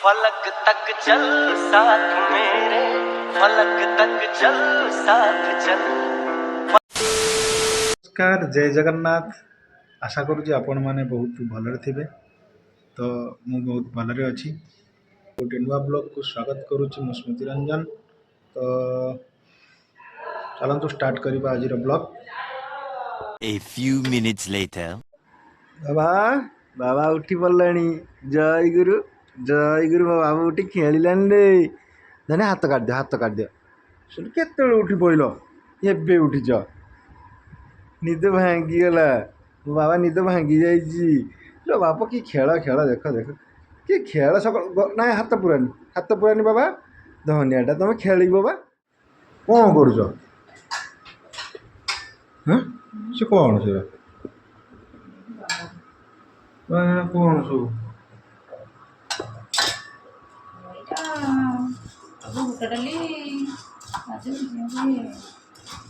फलक तक चल साथ मेरे, फलक तक चल साथ चल। नमस्कार, जय जगन्नाथ। आशा करुँच आपण मैंने बहुत भलरे थे। तो मु बहुत भलरे अच्छी। गोटे नुआ ब्लॉग को स्वागत करुच्ची मु स्मृति रंजन। तो चलतु स्टार्ट करवा आज blog. A few minutes later. बाबा बाबा उठी पड़लानी। जय गुरु मो बाबू उठी खेलानी रे। धने हाथ काट दियो सुन केत उठी पड़ल एबे उठीच निद भांगी गला मो बाबा निद भांगी जाइए। लो बापा कि खेल खेल देख देख कि खेल सकाल ना हाथ पुरानी बाबा धनियाटा तुम खेल बाबा कौन करुच से कौन से कौन सब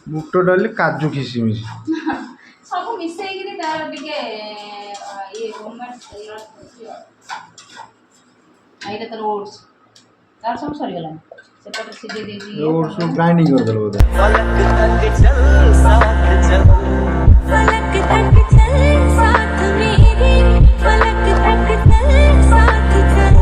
बुट डाली काजू खिसिमिस सब मिसेई तार टिके ये होममेड आइले तर ओट्स तार सब सरी गला सेपट सीधे देजी ओट्स ग्राइंडिंग कर देलो बोधे। फलक तक चल साथ चल, फलक तक चल साथ मेरे, फलक तक चल साथ चल।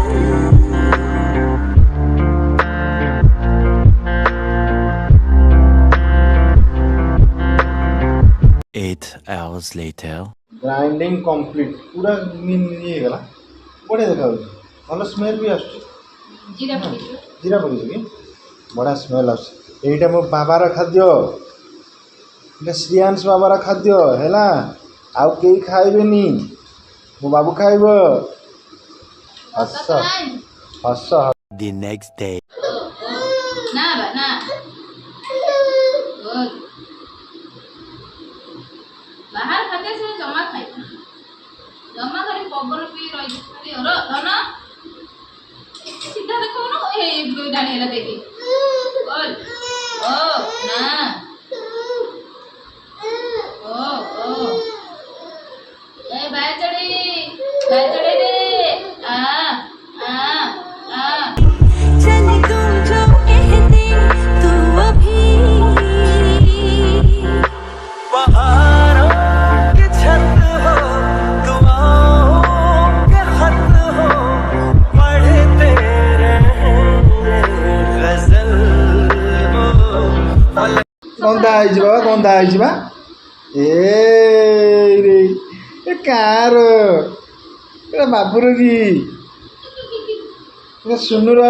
8 hours later. ग्राइंडिंग कंप्लीट पूरा मीन ये गला बढ़िया देखा भल स्मेल भी आस जीरा पड़ी जीरा पड़े कि बढ़िया स्मेल आस। यहीटा मो बाबार खाद्य श्रियांश बाबार खाद्य है आउ कई खाइबेनी मो बाबू खाइब हस हस। The next day. ना बा ना गुड बाहर खाते से जमा खाई जमा खाली पवन पी रही और धन सीधा देखो ना ए डाणी हला देखी बोल ओ ना ओ ए बाय चढ़े रे आ चल तू जो कहते तू अभी बहारों की छत हो, दुआओं के खत हो, पढ़ते रहेंगे गजल हो। गंदा आई बा ए रे ए कार ए बाबूर की सुनुर